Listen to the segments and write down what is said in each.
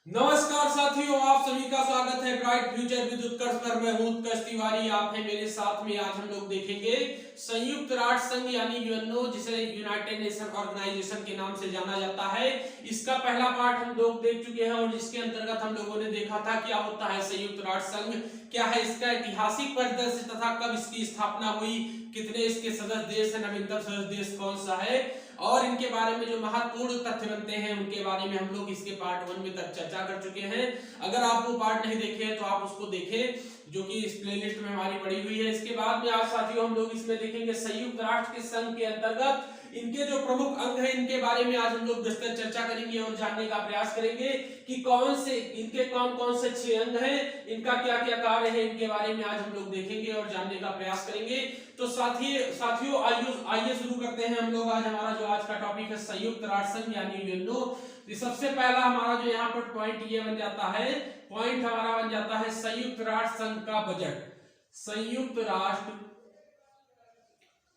नमस्कार साथियों, आप सभी का स्वागत है ब्राइट फ्यूचर विद उत्कर्ष पर। मैं हूं उत्कर्ष तिवारी, आप हैं मेरे साथ में। आज हम लोग देखेंगे संयुक्त राष्ट्र संघ यानी यूएनओ, जिसे यूनाइटेड नेशन ऑर्गेनाइजेशन के नाम से जाना जाता है। इसका पहला पार्ट हम लोग देख चुके हैं और जिसके अंतर्गत हम लोगों ने देखा था क्या होता है संयुक्त राष्ट्र संघ, क्या है इसका ऐतिहासिक परिदृश्य तथा कब इसकी स्थापना हुई, कितने इसके सदस्य देश है, नवीनतम सदस्य देश कौन सा है, और इनके बारे में जो महत्वपूर्ण तथ्य बनते हैं उनके बारे में हम लोग इसके पार्ट 1 में तक चर्चा कर चुके हैं। अगर आप वो पार्ट नहीं देखे हैं तो आप उसको देखें, जो कि इस प्लेलिस्ट में हमारी पड़ी हुई है। इसके बाद में आज साथियों हम लोग इसमें देखेंगे संयुक्त राष्ट्र के संघ के अंतर्गत इनके जो प्रमुख अंग हैं इनके बारे में आज हम लोग विस्तृत चर्चा करेंगे और जानने का प्रयास करेंगे कि कौन से इनके कौन कौन से 6 अंग हैं, इनका क्या क्या कार्य है, इनके बारे में आज हम लोग देखेंगे और जानने का प्रयास करेंगे। तो साथियों आइए शुरू करते हैं हम लोग। आज हमारा जो आज का टॉपिक है संयुक्त राष्ट्र संघ यानी यूएनओ। सबसे पहला हमारा जो यहाँ पर पॉइंट ये बन जाता है, पॉइंट हमारा बन जाता है संयुक्त राष्ट्र संघ का बजट। संयुक्त राष्ट्र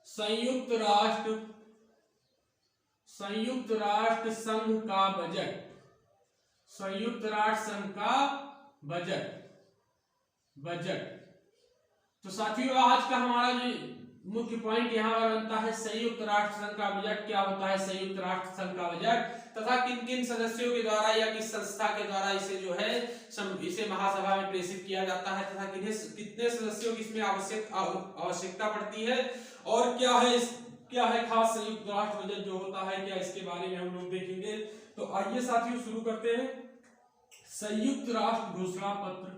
संघ का बजट, संयुक्त राष्ट्र संघ का बजट। तो साथियों आज का हमारा जो मुख्य पॉइंट यहाँ पर बनता है संयुक्त राष्ट्र संघ का बजट। क्या होता है संयुक्त राष्ट्र संघ का बजट तथा किन किन सदस्यों के द्वारा या किस संस्था के द्वारा इसे जो है इसे महासभा में प्रेषित किया जाता है तथा कितने सदस्यों की इसमें आवश्यकता पड़ती है, और क्या है खास संयुक्त राष्ट्र बजट जो होता है, क्या इसके बारे में हम लोग देखेंगे। तो आइए साथियों शुरू करते हैं। संयुक्त राष्ट्र घोषणा पत्र,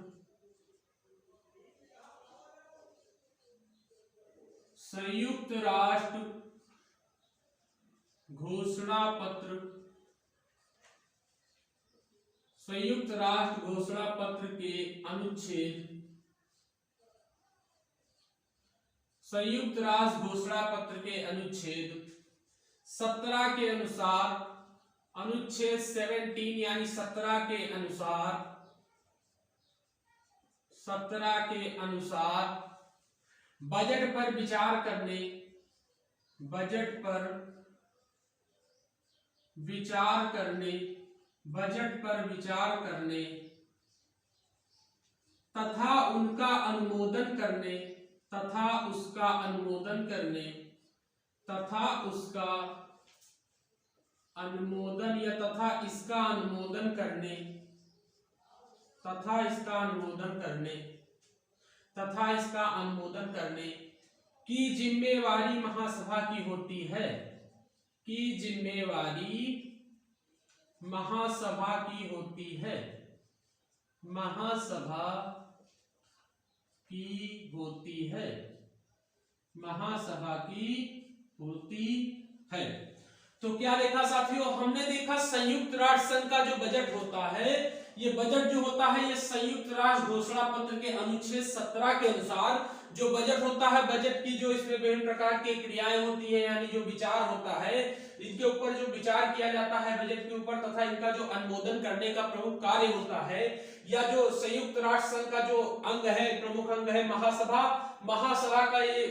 संयुक्त राष्ट्र घोषणा पत्र, संयुक्त राष्ट्र घोषणा पत्र के अनुच्छेद, संयुक्त राष्ट्र घोषणा पत्र के अनुच्छेद 17 के अनुसार, अनुच्छेद 17 यानी 17 के अनुसार, 17 के अनुसार बजट पर विचार करने, बजट पर विचार करने, बजट पर विचार करने तथा उनका अनुमोदन करने, तथा उसका अनुमोदन करने, तथा उसका अनुमोदन या तथा इसका अनुमोदन करने, तथा इसका अनुमोदन करने, तथा इसका अनुमोदन करने की जिम्मेवारी महासभा की होती है, की जिम्मेवारी महासभा की होती है, महासभा की होती है, महासभा की होती है। तो क्या देखा साथियों, हमने देखा संयुक्त राष्ट्र संघ का जो बजट होता है, ये बजट जो होता है ये संयुक्त राष्ट्र घोषणा पत्र के अनुच्छेद 17 के अनुसार जो बजट होता है, बजट की जो इसमें विभिन्न प्रकार की क्रियाएं होती है यानी जो विचार होता है, इनके ऊपर जो विचार किया जाता है बजट के ऊपर, तथा इनका जो अनुमोदन करने का प्रमुख कार्य होता है, या जो संयुक्त राष्ट्र संघ का जो अंग है, प्रमुख अंग है महासभा, महासभा का ये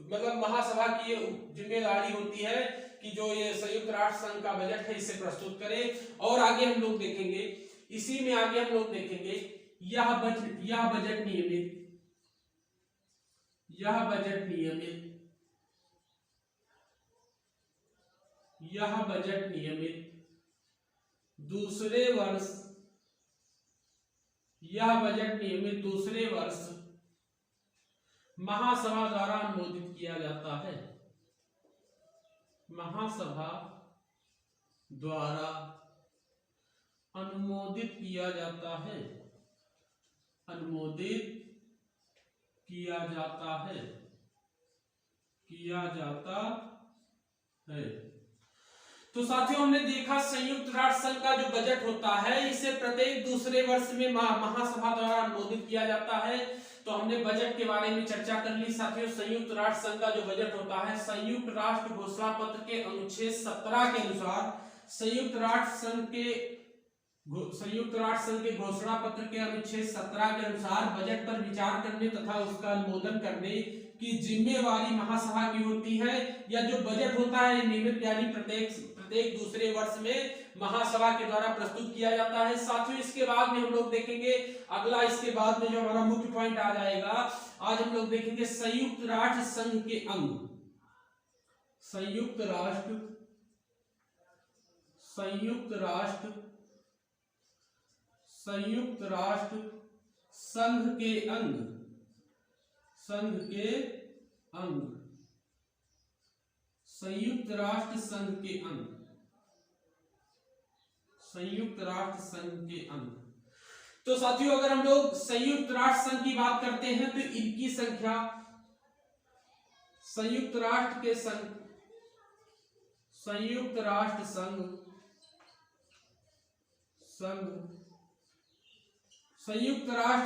मतलब महासभा की ये जिम्मेदारी होती है कि जो ये संयुक्त राष्ट्र संघ का बजट है इसे प्रस्तुत करे। और आगे हम लोग देखेंगे, इसी में आगे हम लोग देखेंगे यह बजट नियमित, यह बजट नियमित, यह बजट नियमित दूसरे वर्ष, यह बजट नियमित दूसरे वर्ष महासभा द्वारा अनुमोदित किया जाता है, महासभा द्वारा अनुमोदित किया जाता है, अनुमोदित किया जाता है, किया जाता है। तो साथियों हमने देखा संयुक्त राष्ट्र संघ का जो बजट होता है इसे प्रत्येक दूसरे वर्ष में महासभा द्वारा अनुमोदित किया जाता है। तो हमने बजट के बारे में चर्चा कर ली साथियों। संयुक्त राष्ट्र संघ का जो बजट होता है, संयुक्त राष्ट्र घोषणा पत्र के अनुच्छेद 17 के अनुसार संयुक्त राष्ट्र संघ के घोषणा पत्र के अनुच्छेद 17 के अनुसार बजट पर विचार करने तथा उसका अनुमोदन करने की जिम्मेवारी महासभा की होती है, या जो बजट होता है नियमित यानी प्रत्येक दूसरे वर्ष में महासभा के द्वारा प्रस्तुत किया जाता है। साथियों इसके बाद में हम लोग देखेंगे अगला, इसके बाद में जो हमारा मुख्य पॉइंट आ जाएगा, आज हम लोग देखेंगे संयुक्त राष्ट्र संघ के अंग। संयुक्त राष्ट्र संघ के अंग, संयुक्त राष्ट्र संघ के अंग, संयुक्त राष्ट्र संघ के अंग। तो साथियों अगर हम लोग संयुक्त राष्ट्र संघ की बात करते हैं तो इनकी संख्या, संयुक्त राष्ट्र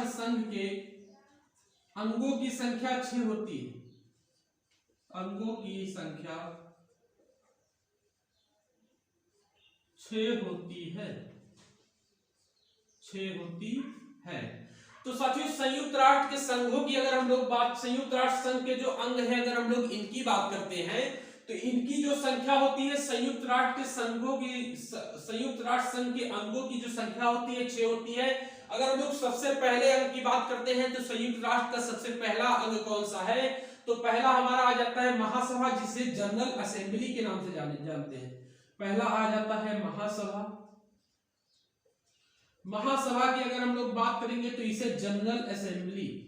संघ के अंगों की संख्या 6 होती है। अंगों की संख्या 6 होती है। तो साथियों संयुक्त राष्ट्र के संघों की अगर हम लोग बात, संयुक्त राष्ट्र संघ के जो अंग हैं अगर हम लोग इनकी बात करते हैं तो इनकी जो संख्या होती है, संयुक्त राष्ट्र संघ के अंगों की जो संख्या होती है 6 होती है। अगर हम लोग सबसे पहले अंग की बात करते हैं तो संयुक्त राष्ट्र का सबसे पहला अंग कौन सा है, तो पहला हमारा आ जाता है महासभा, जिसे जनरल असेंबली के नाम से जानते हैं। पहला आ जाता है महासभा। महासभा की अगर हम लोग बात करेंगे तो इसे जनरल असेंबली,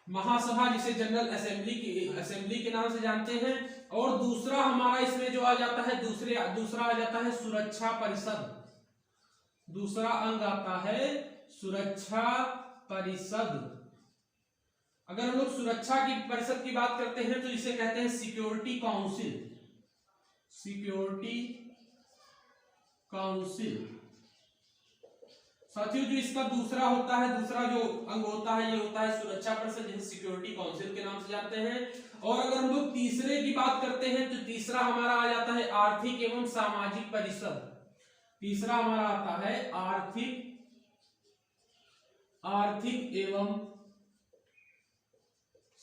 महासभा जिसे जनरल असेंबली के नाम से जानते हैं। और दूसरा हमारा इसमें जो आ जाता है, दूसरा आ जाता है सुरक्षा परिषद। दूसरा अंग आता है सुरक्षा परिषद। अगर हम लोग सुरक्षा की परिषद की बात करते हैं तो इसे कहते हैं सिक्योरिटी काउंसिल। Security council. साथियों जो इसका दूसरा होता है, दूसरा जो अंग होता है ये होता है सुरक्षा परिषद, जिसे सिक्योरिटी काउंसिल के नाम से जानते हैं। और अगर हम लोग तीसरे की बात करते हैं तो तीसरा हमारा आ जाता है आर्थिक एवं सामाजिक परिषद। तीसरा हमारा आता है आर्थिक एवं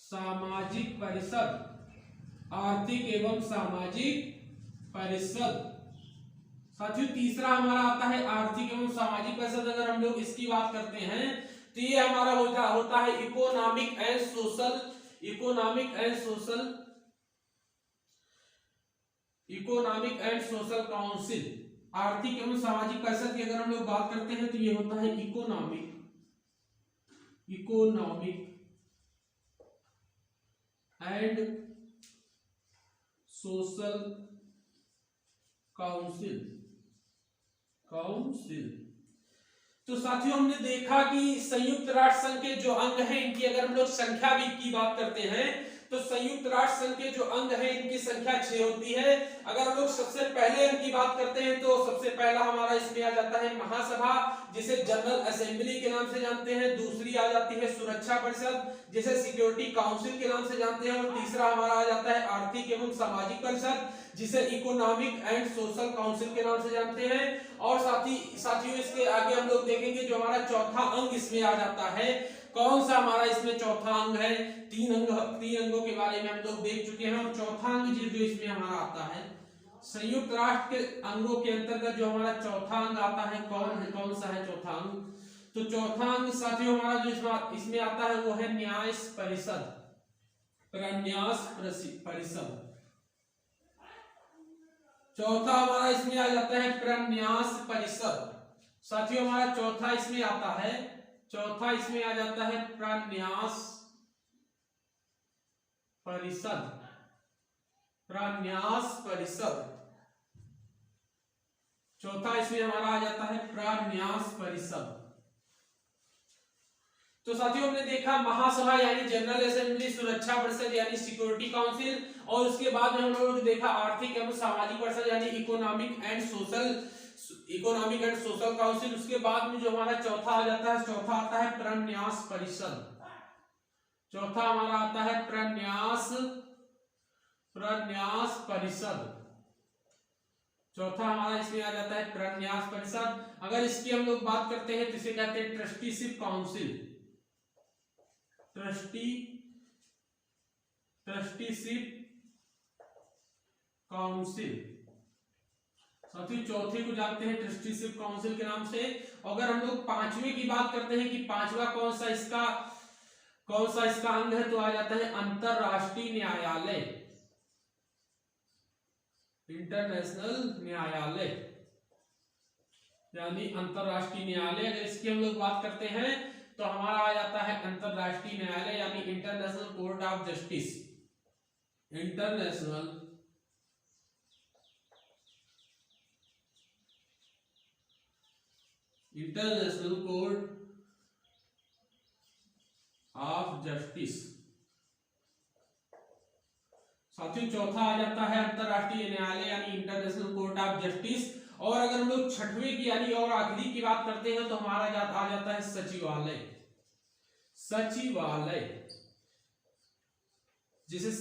सामाजिक परिषद। आर्थिक एवं सामाजिक परिषद। साथियों तीसरा हमारा आता है आर्थिक एवं सामाजिक परिषद। अगर हम लोग इसकी बात करते हैं तो ये हमारा होता है इकोनॉमिक एंड सोशल काउंसिल। आर्थिक एवं सामाजिक परिषद की अगर हम लोग बात करते हैं तो ये होता है इकोनॉमिक एंड सोशल काउंसिल। तो साथियों हमने देखा कि संयुक्त राष्ट्र संघ के जो अंग हैं इनकी अगर हम लोग संख्या भी की बात करते हैं तो संयुक्त राष्ट्र संघ के जो अंग हैं इनकी संख्या 6 होती है। अगर हम लोग सबसे पहले अंग की बात करते हैं तो सबसे पहला हमारा इसमें आ जाता है महासभा, जिसे जनरल असेंबली के नाम से जानते हैं। दूसरी आ जाती है सुरक्षा परिषद, जिसे सिक्योरिटी काउंसिल के नाम से जानते हैं। और तीसरा हमारा आ जाता है आर्थिक एवं सामाजिक परिषद, जिसे इकोनॉमिक एंड सोशल काउंसिल के नाम से जानते हैं। और साथियों इसके आगे हम लोग देखेंगे जो हमारा चौथा अंग इसमें आ जाता है, कौन सा हमारा इसमें चौथा अंग है। तीन अंगों के बारे में हम लोग देख चुके हैं और चौथा अंग जो इसमें हमारा आता है संयुक्त राष्ट्र के अंगों के अंतर्गत जो हमारा चौथा अंग आता है, कौन सा है चौथा अंग। तो चौथा अंग साथियों हमारा जो इसमें आता है वो है न्यास परिषद, प्रन्यास परिषद। चौथा हमारा इसमें आ जाता है प्रन्यास परिषद। साथियों हमारा चौथा इसमें आता है, चौथा इसमें आ जाता है प्रन्यास परिषद। प्रन्यास परिषद चौथा इसमें हमारा आ जाता है प्रन्यास परिषद। तो साथियों हमने देखा महासभा यानी जनरल असेंबली, सुरक्षा परिषद यानी सिक्योरिटी काउंसिल, और उसके बाद में हम लोगों ने देखा आर्थिक एवं सामाजिक परिषद यानी इकोनॉमिक एंड सोशल काउंसिल। उसके बाद में जो हमारा चौथा आ जाता है, चौथा आता है प्रन्यास परिषद। चौथा हमारा आता है प्रन्यास परिषद। चौथा हमारा इसमें आ जाता है प्रन्यास परिषद। अगर इसकी हम लोग बात करते हैं तो इसे कहते हैं ट्रस्टीशिप काउंसिल, ट्रस्टीशिप काउंसिल। साथियों चौथे को जानते हैं ट्रस्टीशिप काउंसिल के नाम से। अगर हम लोग पांचवें की बात करते हैं कि पांचवा कौन सा इसका अंग है, तो आ जाता है अंतरराष्ट्रीय न्यायालय, इंटरनेशनल न्यायालय, यानी अंतरराष्ट्रीय न्यायालय। अगर इसकी हम लोग बात करते हैं तो हमारा आ जाता है अंतरराष्ट्रीय न्यायालय, यानी international court of justice, international court of justice. साथियों चौथा आ जाता है अंतरराष्ट्रीय न्यायालय, यानी इंटरनेशनल कोर्ट ऑफ जस्टिस। और अगर हम लोग छठवें की यानी और आखिरी की बात करते हैं तो हमारा आ जाता है सचिवालय, जिसे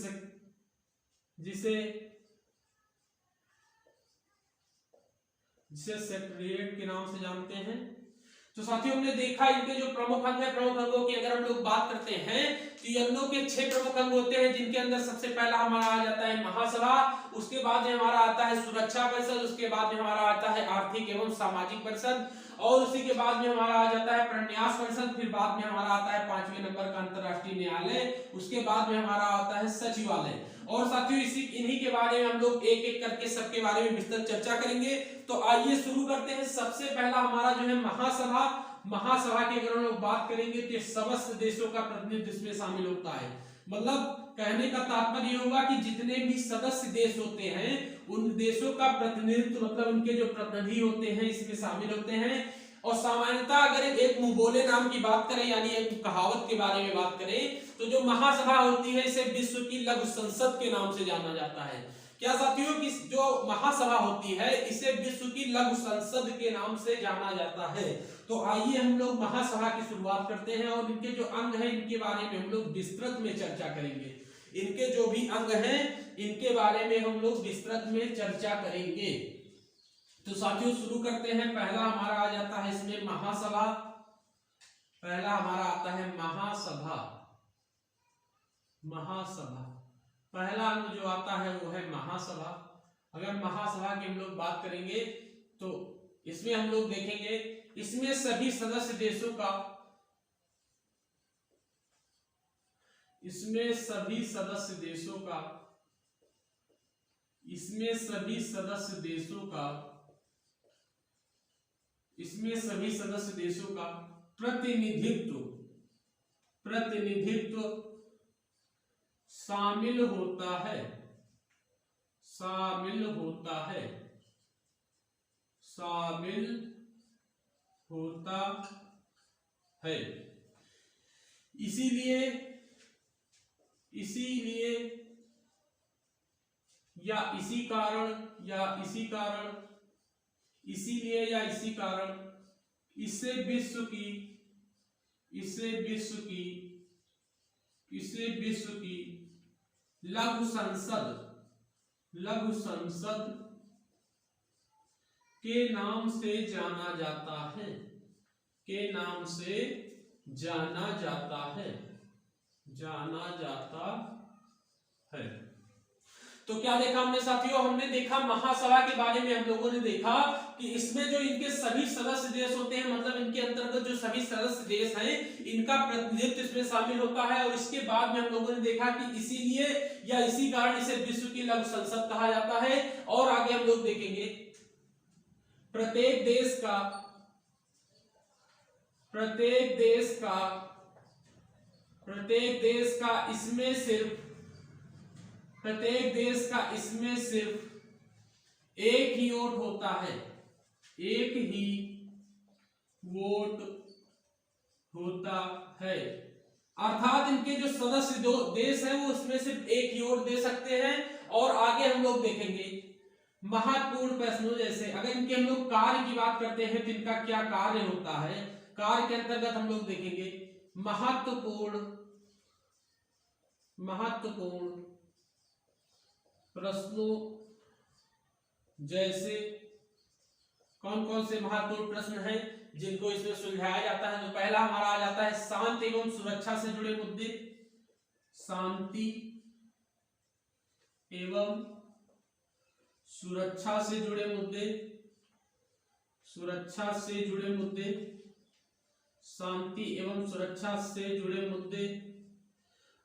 सेक्रेटरीट के नाम से जानते हैं। तो साथियों हमने देखा इनके जो प्रमुख अंग है, प्रमुख अंगों की अगर हम लोग बात करते हैं तो यूएनओ के 6 प्रमुख अंग होते हैं, जिनके अंदर सबसे पहला हमारा आ जाता है महासभा, उसके बाद में हमारा आता है सुरक्षा परिषद, उसके बाद में हमारा आता है आर्थिक एवं सामाजिक परिषद, और उसी के बाद में हमारा आ जाता है प्रन्यास परिषद, फिर बाद में हमारा आता है 5वें नंबर का अंतरराष्ट्रीय न्यायालय, उसके बाद में हमारा आता है सचिवालय। और साथियों इन्हीं के बारे में हम लोग एक एक करके सबके बारे में विस्तृत चर्चा करेंगे। तो आइए शुरू करते हैं। सबसे पहला हमारा जो है महासभा की अगर हम लोग बात करेंगे तो सदस्य देशों का प्रतिनिधित्व इसमें शामिल होता है। मतलब कहने का तात्पर्य होगा कि जितने भी सदस्य देश होते हैं उन देशों का प्रतिनिधित्व, मतलब उनके जो प्रतिनिधि होते हैं इसमें शामिल होते हैं। और सामान्यतः अगर एक मुंबोले नाम की बात करें, यानी एक कहावत के बारे में बात करें, तो जो महासभा होती है इसे विश्व की लघु संसद के नाम से जाना जाता है। क्या साथियों की जो महासभा होती है इसे विश्व की लघु संसद के नाम से जाना जाता है। तो आइए हम लोग महासभा की शुरुआत करते हैं और इनके जो अंग हैं इनके बारे में हम लोग विस्तृत में चर्चा करेंगे। इनके जो भी अंग हैं इनके बारे में हम लोग विस्तृत में चर्चा करेंगे। तो साथियों शुरू करते हैं। पहला हमारा आ जाता है इसमें महासभा। पहला हमारा आता है महासभा। पहला अंग जो आता है वो है महासभा। अगर महासभा की हम लोग बात करेंगे तो इसमें हम लोग देखेंगे इसमें सभी सदस्य देशों का प्रतिनिधित्व शामिल होता है। इसीलिए या इसी कारण इसे विश्व की लघु संसद के नाम से जाना जाता है। तो क्या देखा हमने साथियों? हमने देखा महासभा के बारे में हम लोगों ने देखा कि इसमें जो इनके सभी सदस्य देश होते हैं, मतलब इनके अंतर्गत जो सभी सदस्य देश हैं इनका प्रतिनिधित्व इसमें शामिल होता है। और इसके बाद में हम लोगों ने देखा कि इसीलिए या इसी कारण इसे विश्व की लघु संसद कहा जाता है। और आगे हम लोग देखेंगे प्रत्येक देश का सिर्फ एक ही वोट होता है, अर्थात इनके जो सदस्य देश हैं वो उसमें सिर्फ एक ही वोट दे सकते हैं। और आगे हम लोग देखेंगे महत्वपूर्ण प्रश्नों, जैसे अगर इनके हम लोग कार्य की बात करते हैं तो इनका क्या कार्य होता है। कार्य के अंतर्गत हम लोग देखेंगे महत्वपूर्ण प्रश्नों जैसे कौन कौन से महत्वपूर्ण प्रश्न हैं जिनको इसमें सुलझाया जाता है। तो पहला हमारा आ जाता है शांति एवं सुरक्षा से जुड़े मुद्दे, शांति एवं सुरक्षा से जुड़े मुद्दे, सुरक्षा से जुड़े मुद्दे, शांति एवं सुरक्षा से जुड़े मुद्दे।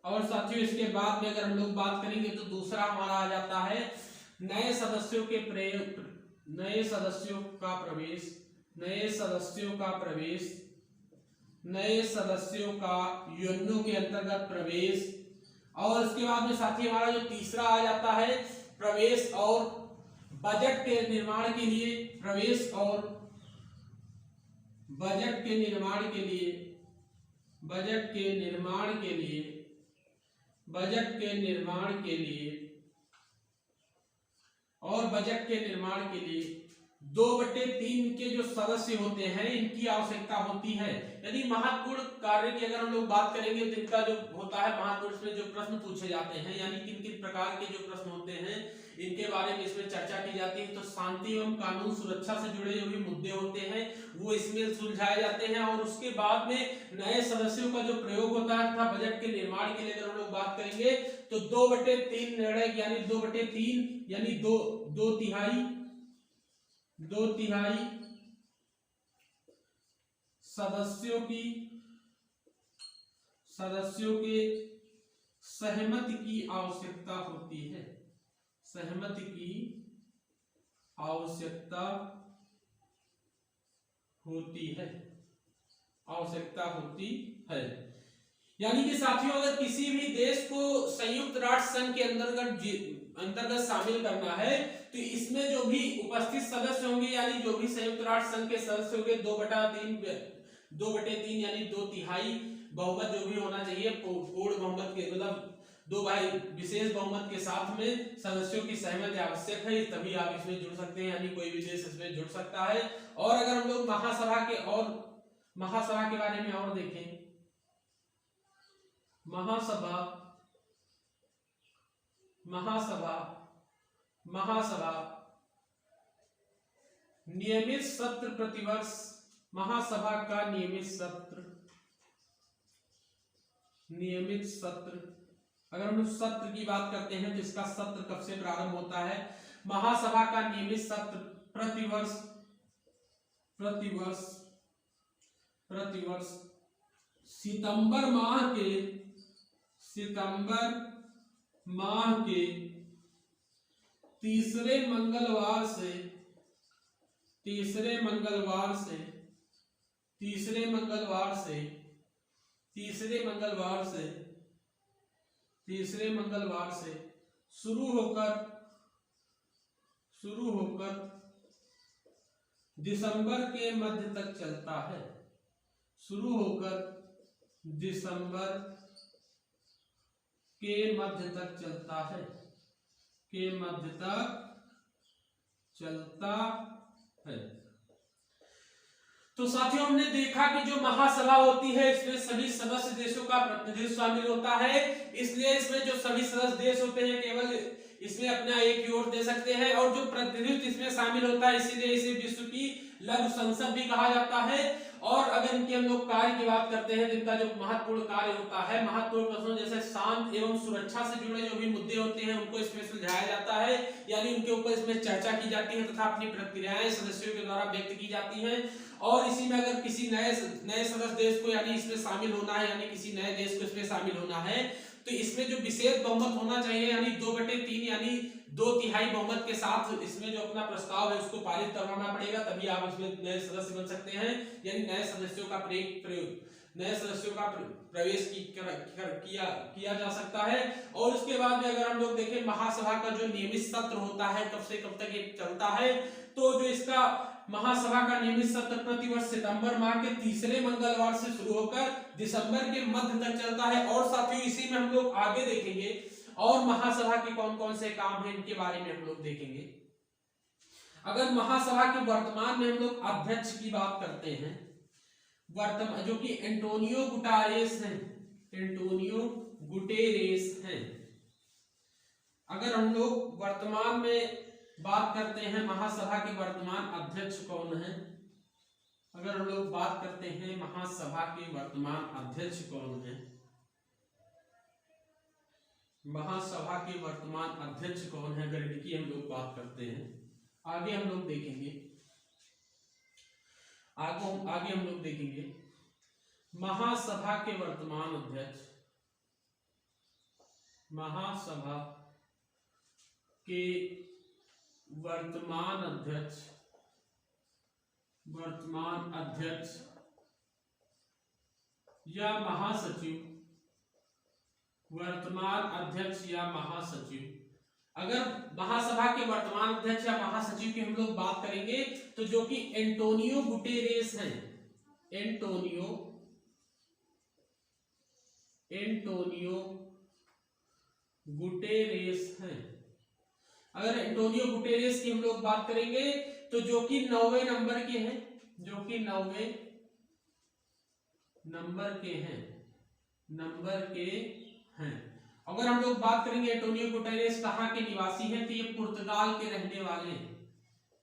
और साथियों इसके बाद में अगर हम लोग बात करेंगे तो दूसरा हमारा आ जाता है नए सदस्यों के प्रयोग, नए सदस्यों का प्रवेश, नए सदस्यों का प्रवेश, नए सदस्यों का यूएनओ के अंतर्गत प्रवेश। और इसके बाद में साथी हमारा जो तीसरा आ जाता है प्रवेश और बजट के निर्माण के लिए, प्रवेश और बजट के निर्माण के लिए, बजट के निर्माण के लिए, बजट के निर्माण के लिए और बजट के निर्माण के लिए 2/3 के जो सदस्य होते हैं इनकी आवश्यकता होती है। यदि महत्वपूर्ण कार्य की अगर हम लोग बात करेंगे तो इनका जो होता है महत्वपूर्ण, इसमें जो प्रश्न पूछे जाते हैं यानी किन किन प्रकार के जो प्रश्न होते हैं इनके बारे में इसमें चर्चा की जाती है। तो शांति एवं कानून सुरक्षा से जुड़े जो भी मुद्दे होते हैं वो इसमें सुलझाए जाते हैं। और उसके बाद में नए सदस्यों का जो प्रयोग होता है तथा बजट के निर्माण के लिए अगर हम लोग बात करेंगे तो 2/3 निर्णय यानी 2/3 यानी दो तिहाई सदस्यों के सहमति की आवश्यकता होती है, सहमति की आवश्यकता होती है, आवश्यकता होती है। यानी कि साथियों अगर किसी भी देश को संयुक्त राष्ट्र संघ के अंतर्गत शामिल करना है तो इसमें जो भी उपस्थित सदस्य होंगे यानी जो भी संयुक्त राष्ट्र संघ के सदस्य होंगे 2/3 यानी 2/3 बहुमत जो भी होना चाहिए, पूर्ण बहुमत के मतलब 2 विशेष बहुमत के साथ में सदस्यों की सहमति आवश्यक है, तभी आप इसमें जुड़ सकते हैं यानी कोई भी देश इसमें जुड़ सकता है। और अगर हम लोग महासभा के बारे में और देखें, महासभा नियमित सत्र प्रतिवर्ष, महासभा का नियमित सत्र अगर हम सत्र की बात करते हैं तो इसका सत्र कब से प्रारंभ होता है। महासभा का नियमित सत्र प्रतिवर्ष सितंबर माह के तीसरे मंगलवार से शुरू होकर दिसंबर के मध्य तक चलता है, शुरू होकर दिसंबर के मध्य तक चलता है, तो साथियों हमने देखा कि जो महासभा होती है इसमें सभी सदस्य देशों का प्रतिनिधित्व शामिल होता है, इसलिए इसमें जो सभी सदस्य देश होते हैं केवल इसमें अपना एक वोट दे सकते हैं। और जो प्रतिनिधित्व इसमें शामिल होता है इसीलिए इसे विश्व की लघु संसद भी कहा जाता है। और अगर इनके हम लोग कार्य की बात करते हैं तो इनका जो महत्वपूर्ण कार्य होता है, महत्वपूर्ण प्रश्नों जैसे शांति एवं सुरक्षा से जुड़े जो भी मुद्दे होते हैं उनको इसमें सुलझाया जाता है यानी उनके ऊपर इसमें चर्चा की जाती है तथा अपनी प्रतिक्रियाएं सदस्यों के द्वारा व्यक्त की जाती हैं। और इसी में अगर किसी नए सदस्य देश को यानी इसमें शामिल होना है यानी किसी नए देश को इसमें शामिल होना है तो इसमें जो विशेष बहुमत होना चाहिए यानी 2/3 यानी 2/3 बहुमत के साथ इसमें जो अपना प्रस्ताव है उसको पारित करवाना पड़ेगा, तभी आप इसमें नए सदस्य बन सकते हैं यानी नए सदस्यों का प्रवेश किया जा सकता है। और उसके बाद में अगर हम लोग देखें महासभा का जो नियमित सत्र होता है कब से कब तक ये चलता है, तो जो इसका महासभा का नियमित सत्र प्रतिवर्ष सितंबर माह के तीसरे मंगलवार से शुरू होकर दिसंबर के मध्य तक चलता है। और साथियों इसी में हम लोग आगे देखेंगे और महासभा के कौन कौन से काम हैं इनके बारे में हम लोग देखेंगे। अगर महासभा के वर्तमान में हम लोग अध्यक्ष की बात करते हैं, वर्तमान जो कि एंटोनियो गुटेरेस हैं, अगर हम लोग वर्तमान में बात करते हैं महासभा के वर्तमान अध्यक्ष कौन है, अगर हम लोग बात करते हैं महासभा के वर्तमान अध्यक्ष कौन है, महासभा के वर्तमान अध्यक्ष कौन है, अगर इनकी हम लोग बात करते हैं, आगे हम लोग देखेंगे, आगे हम लोग देखेंगे महासभा के वर्तमान अध्यक्ष, महासभा के वर्तमान अध्यक्ष या महासचिव, वर्तमान अध्यक्ष या महासचिव। अगर महासभा के वर्तमान अध्यक्ष या महासचिव की हम लोग बात करेंगे तो जो कि एंटोनियो गुटेरेस हैं, एंटोनियो गुटेरेस हैं। अगर एंटोनियो गुटेरेस की हम लोग बात करेंगे तो जो कि 9वें नंबर के हैं, जो कि 9वें नंबर के हैं। अगर हम लोग बात करेंगे एंटोनियो गुटेरेस कहाँ के निवासी हैं, तो ये पुर्तगाल के रहने वाले हैं,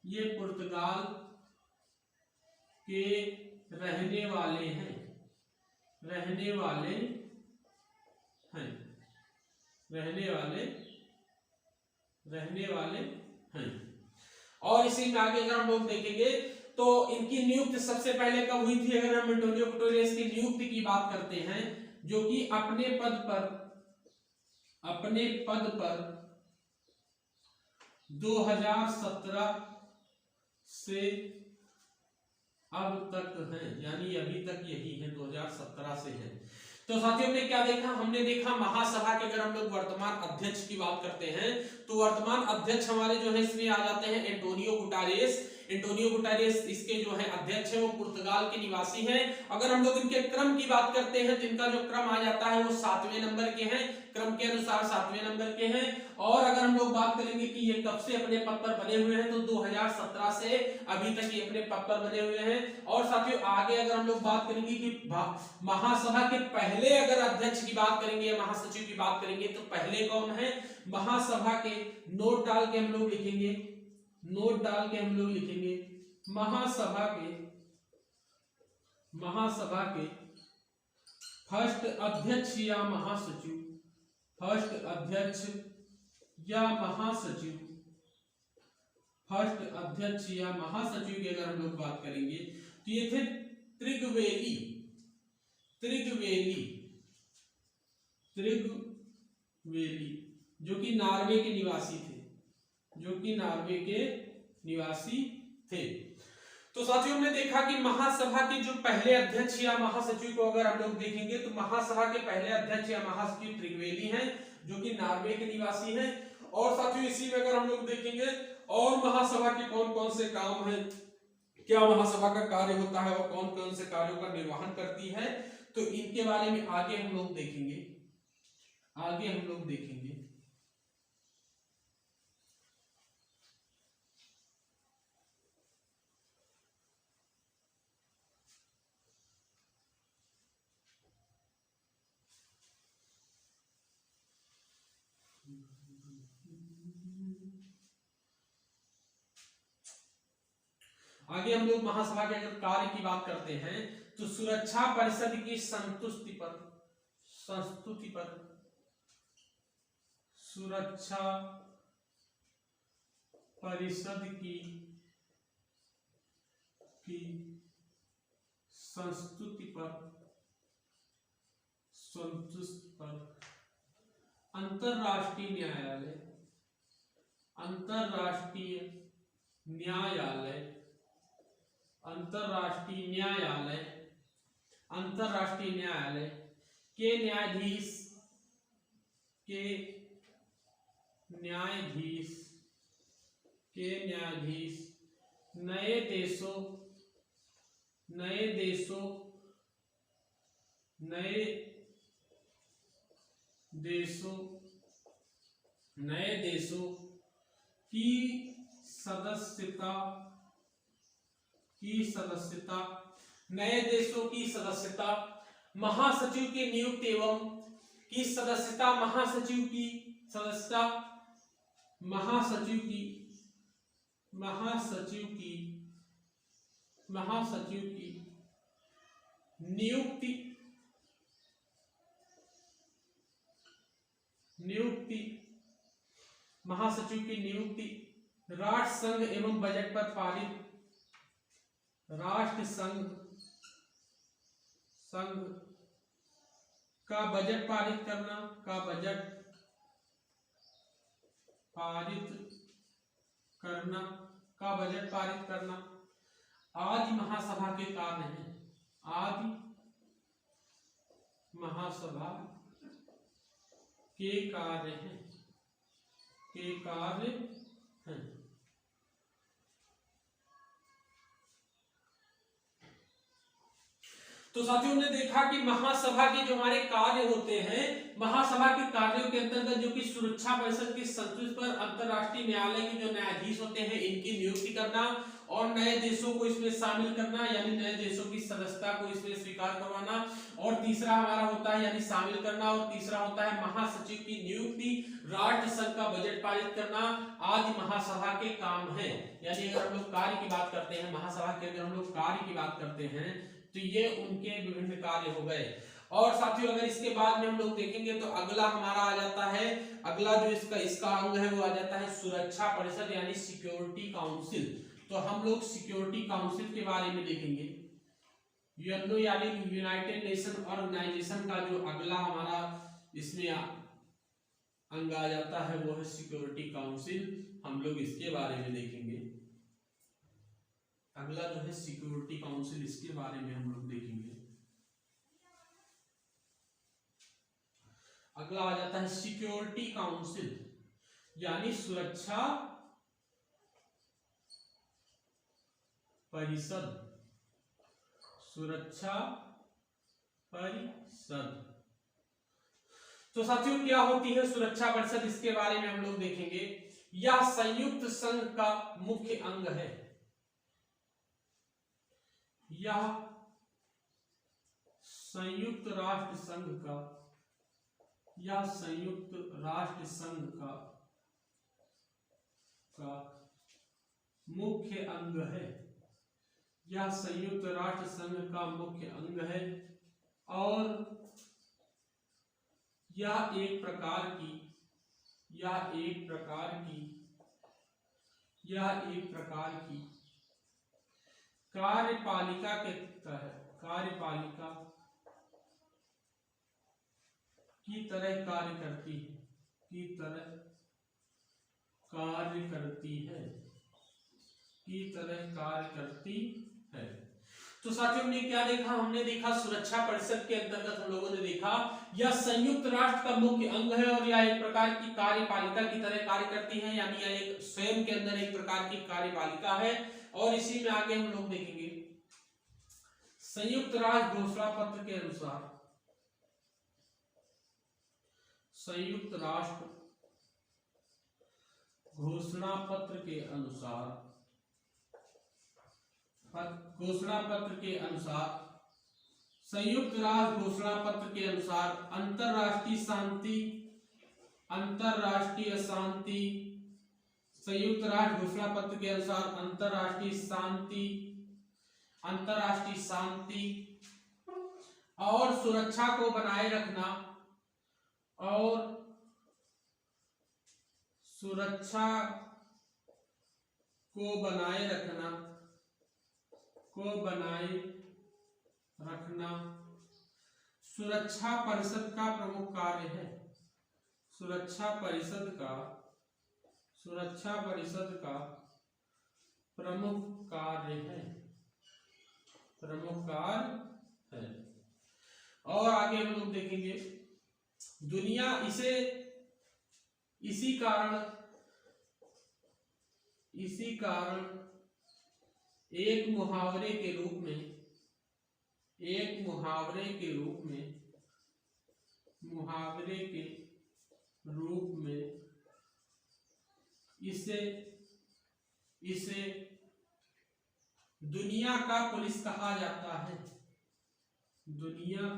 ये पुर्तगाल के रहने वाले हैं, रहने वाले हैं। और इसी में आगे अगर हम लोग देखेंगे तो इनकी नियुक्ति सबसे पहले कब हुई थी, अगर हम एंटोनियो गुटेरेस की नियुक्ति की बात करते हैं, जो कि अपने पद पर 2017 से अब तक है, यानी अभी तक यही है, 2017 से है। तो साथियों ने क्या देखा, हमने देखा महासभा के अगर हम लोग वर्तमान अध्यक्ष की बात करते हैं तो वर्तमान अध्यक्ष हमारे जो है इसमें आ जाते हैं एंटोनियो गुटेरेस। एंटोनियो गुटेरेस इसके जो है अध्यक्ष है, वो पुर्तगाल के निवासी हैं। अगर हम लोग इनके क्रम की बात करते हैं तो इनका जो क्रम आ जाता है वो 7वें नंबर के हैं, क्रम के अनुसार 7वें नंबर के हैं। और अगर हम लोग बात करेंगे कि ये कब से अपने पद पर बने हुए हैं, तो 2017 से अभी तक ये अपने पद पर बने हुए हैं। और साथियों आगे अगर हम लोग बात करेंगे कि महासभा के पहले अगर अध्यक्ष की बात करेंगे या महासचिव की बात करेंगे तो पहले कौन है, महासभा के नोट डाल के हम लोग लिखेंगे, महासभा के फर्स्ट अध्यक्ष या महासचिव, फर्स्ट अध्यक्ष या महासचिव की अगर हम लोग बात करेंगे तो ये थे त्रिगवेली, जो कि नॉर्वे के निवासी थे, तो साथियों हमने देखा कि महासभा के जो पहले अध्यक्ष या महासचिव को अगर हम लोग देखेंगे तो महासभा के पहले अध्यक्ष या महासचिव त्रिगवेली हैं, जो कि नॉर्वे के निवासी हैं। और साथियों इसी में अगर हम लोग देखेंगे और महासभा के कौन कौन से काम हैं, क्या महासभा का कार्य होता है और कौन कौन से कार्यों का निर्वहन करती है, तो इनके बारे में आगे हम लोग देखेंगे। आगे हम लोग महासभा के अगर कार्य की बात करते हैं तो सुरक्षा परिषद की संस्तुति पर सुरक्षा परिषद की संस्तुति पर अंतरराष्ट्रीय न्यायालय के न्यायाधीश नए देशों की सदस्यता महासचिव की नियुक्ति एवं की सदस्यता महासचिव की महासचिव की नियुक्ति महासचिव की नियुक्ति राष्ट्र संघ एवं बजट पर पारित राष्ट्र संघ का बजट पारित करना आदि महासभा के कार्य हैं। तो साथियों ने देखा कि महासभा के जो हमारे कार्य होते हैं, महासभा के कार्यों के अंतर्गत जो कि सुरक्षा परिषद की संस्तुति पर अंतरराष्ट्रीय न्यायालय के जो न्यायाधीश होते हैं इनकी नियुक्ति करना और नए देशों को इसमें शामिल करना, यानी नए देशों की सदस्यता को इसमें स्वीकार करवाना, और तीसरा हमारा होता है यानी शामिल करना, और तीसरा होता है महासचिव की नियुक्ति, राष्ट्र संघ का बजट पारित करना आदि महासभा के काम है। यानी अगर हम लोग कार्य की बात करते हैं, महासभा के अगर हम लोग कार्य की बात करते हैं तो ये उनके विभिन्न कार्य हो गए। और साथियों अगर इसके बाद में हम लोग देखेंगे तो अगला हमारा आ जाता है, अगला जो इसका अंग है वो आ जाता है सुरक्षा परिषद यानी सिक्योरिटी काउंसिल। तो हम लोग सिक्योरिटी काउंसिल के बारे में देखेंगे। यूएनओ यानी यूनाइटेड नेशन ऑर्गेनाइजेशन का जो अगला हमारा इसमें अंग आ जाता है वो है सिक्योरिटी काउंसिल। हम लोग इसके बारे में देखेंगे। अगला जो है सिक्योरिटी काउंसिल, इसके बारे में हम लोग देखेंगे। अगला आ जाता है सिक्योरिटी काउंसिल यानी सुरक्षा परिषद। तो साथियों क्या होती है सुरक्षा परिषद, इसके बारे में हम लोग देखेंगे। यह संयुक्त संघ का मुख्य अंग है। यह संयुक्त राष्ट्र संघ का मुख्य अंग है। यह संयुक्त राष्ट्र संघ का मुख्य अंग है और यह एक प्रकार की कार्यपालिका के तहत की तरह कार्य करती है। तो साथियों ने क्या देखा, हमने देखा सुरक्षा परिषद के अंतर्गत हम लोगों ने देखा यह संयुक्त राष्ट्र का मुख्य अंग है और यह एक प्रकार की कार्यपालिका की तरह कार्य करती है, यानी यह एक स्वयं के अंदर एक प्रकार की कार्यपालिका है। और इसी में आगे हम लोग देखेंगे संयुक्त राष्ट्र घोषणा पत्र के अनुसार, संयुक्त राष्ट्र घोषणा पत्र के संयुक्त राष्ट्र घोषणा पत्र के अनुसार अंतरराष्ट्रीय शांति संयुक्त राष्ट्र घोषणा पत्र के अनुसार अंतरराष्ट्रीय शांति और सुरक्षा को बनाए रखना सुरक्षा परिषद का प्रमुख कार्य है। सुरक्षा परिषद का प्रमुख कार्य है। और आगे हम लोग देखेंगे दुनिया इसी कारण एक मुहावरे के रूप में इसे दुनिया का पुलिस कहा जाता है। दुनिया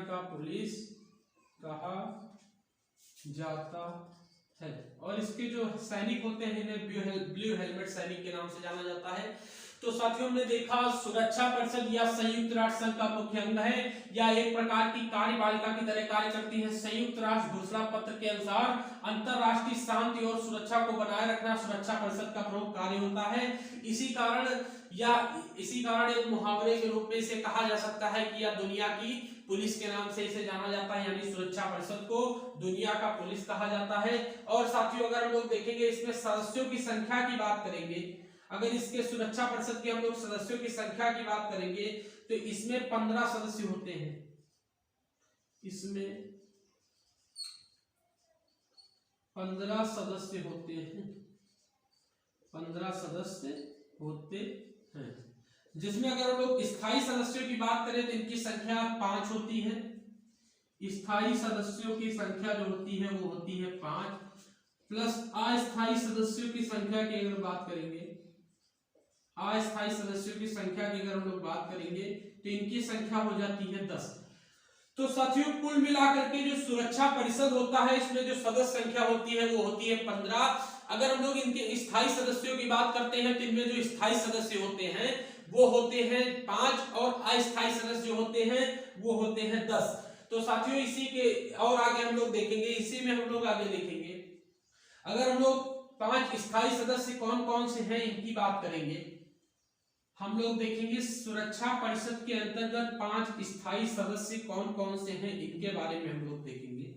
का पुलिस कहा जाता है। और इसके जो सैनिक होते हैं इन्हें ब्लू हेलमेट सैनिक के नाम से जाना जाता है। तो साथियों हमने देखा सुरक्षा परिषद या संयुक्त राष्ट्र संघ का मुख्य अंग है या एक प्रकार की कार्यपालिका की तरह कार्य करती है। संयुक्त राष्ट्र घोषणा पत्र के अनुसार अंतरराष्ट्रीय शांति और सुरक्षा को बनाए रखना सुरक्षा परिषद का प्रमुख कार्य होता है। इसी कारण एक मुहावरे के रूप में इसे कहा जा सकता है कि यह दुनिया की पुलिस के नाम से इसे जाना जाता है, यानी सुरक्षा परिषद को दुनिया का पुलिस कहा जाता है। और साथियों अगर हम लोग देखेंगे इसमें सदस्यों की संख्या की बात करेंगे, अगर इसके सुरक्षा परिषद के हम लोग सदस्यों की संख्या की बात करेंगे तो इसमें 15 सदस्य होते हैं। इसमें 15 सदस्य होते हैं, 15 सदस्य होते हैं, जिसमें अगर हम लोग स्थायी सदस्यों की बात करें तो इनकी संख्या 5 होती है। स्थायी सदस्यों की संख्या जो होती है वो होती है 5 प्लस अस्थायी सदस्यों की संख्या की अगर बात करेंगे, अस्थायी सदस्यों की संख्या की अगर हम लोग बात करेंगे तो इनकी संख्या हो जाती है 10। तो साथियों कुल मिलाकर के जो सुरक्षा परिषद होता है इसमें जो सदस्य संख्या होती है वो होती है 15। अगर हम लोग इनके स्थायी सदस्यों की बात करते हैं तो इनमें जो स्थायी सदस्य होते हैं वो होते हैं 5 और अस्थायी सदस्य जो होते हैं वो होते हैं 10। तो साथियों इसी के और आगे हम लोग देखेंगे, इसी में हम लोग आगे देखेंगे अगर हम लोग 5 स्थायी सदस्य कौन कौन से हैं इनकी बात करेंगे, हम लोग देखेंगे सुरक्षा परिषद के अंतर्गत 5 स्थायी सदस्य कौन कौन से हैं इनके बारे में हम लोग देखेंगे।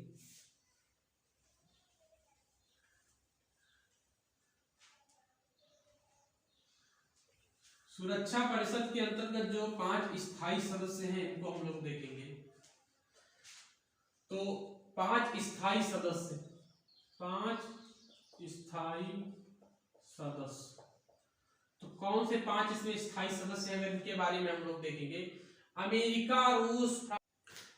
सुरक्षा परिषद के अंतर्गत जो 5 स्थायी सदस्य हैं इनको हम लोग देखेंगे। तो 5 स्थायी सदस्य, 5 स्थायी सदस्य, तो कौन से 5 इसमें स्थायी सदस्य हैं इनके बारे में हम लोग देखेंगे। अमेरिका, रूस।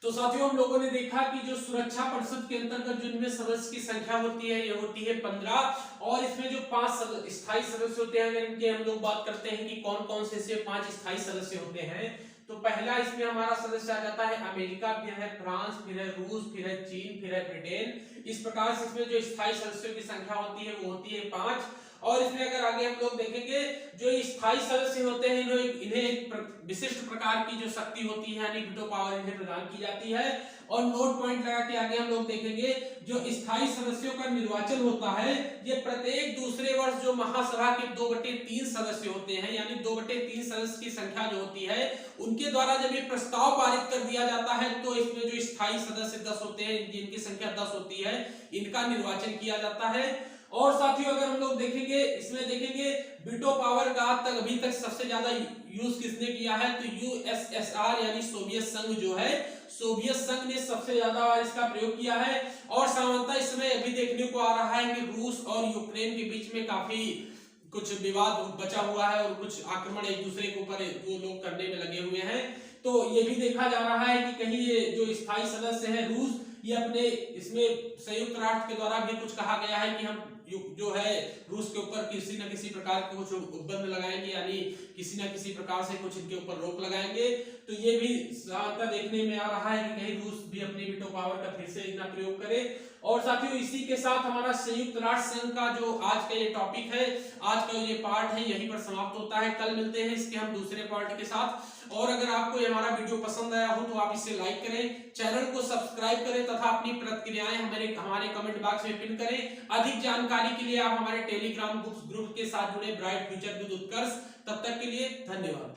तो साथियों हम लोगों ने देखा कि जो सुरक्षा परिषद के अंतर्गत जो इनमें सदस्य की संख्या होती है ये होती है 15 और इसमें जो 5 स्थायी सदस्य होते हैं अगर इनके हम लोग बात करते हैं कि कौन कौन से 5 स्थायी सदस्य होते हैं तो पहला इसमें हमारा सदस्य आ जाता है अमेरिका, फिर है फ्रांस, फिर है रूस, फिर है चीन, फिर है ब्रिटेन। इस प्रकार से इसमें जो स्थायी सदस्यों की संख्या होती है वो होती है 5। और इसमें अगर आगे हम लोग देखेंगे जो स्थायी सदस्य होते हैं इन्हें एक विशिष्ट प्रकार की जो शक्ति होती है यानी वीटो पावर इन्हें प्रदान की जाती है। और नोट पॉइंट लगा के आगे हम लोग देखेंगे जो स्थायी सदस्यों का निर्वाचन होता है ये प्रत्येक दूसरे वर्ष जो महासभा के 2/3 सदस्य होते हैं यानी 2/3 सदस्य की संख्या जो होती है उनके द्वारा जब ये प्रस्ताव पारित कर दिया जाता है तो इसमें जो स्थायी सदस्य 10 होते हैं जिनकी संख्या 10 होती है इनका निर्वाचन किया जाता है। और साथियों अगर हम लोग देखेंगे इसमें देखेंगे वीटो पावर का आज तक अभी तक सबसे ज्यादा यूज किसने किया है तो यूएसएसआर यानी सोवियत संघ जो है सोवियत संघ ने सबसे ज्यादा बार इसका प्रयोग किया है। और सामान्यतः इस समय अभी देखने को आ रहा है कि रूस और यूक्रेन के बीच में काफी कुछ विवाद बचा हुआ है और कुछ आक्रमण एक दूसरे के ऊपर वो लोग करने में लगे हुए हैं। तो ये भी देखा जा रहा है कि कहीं ये जो स्थायी सदस्य है रूस ये अपने इसमें संयुक्त राष्ट्र के द्वारा भी कुछ कहा गया है कि हम जो है रूस के ऊपर किसी न किसी प्रकार के कुछ उपबंध लगाएंगे यानी किसी न किसी प्रकार से कुछ इनके ऊपर रोक लगाएंगे। तो ये भी ज्यादातर देखने में आ रहा है कि कहीं रूस भी अपनी वीटो पावर का फिर से इतना प्रयोग करे। और साथियों इसी के साथ हमारा संयुक्त राष्ट्र संघ का जो आज का ये टॉपिक है आज का ये पार्ट है यहीं पर समाप्त होता है। कल मिलते हैं इसके हम दूसरे पार्ट के साथ। और अगर आपको ये हमारा वीडियो पसंद आया हो तो आप इसे लाइक करें, चैनल को सब्सक्राइब करें तथा अपनी प्रतिक्रियाएं हमारे कमेंट बॉक्स में पिन करें। अधिक जानकारी के लिए आप हमारे टेलीग्राम ग्रुप के साथ जुड़े ब्राइट फ्यूचर विद उत्कर्ष। तब तक के लिए धन्यवाद।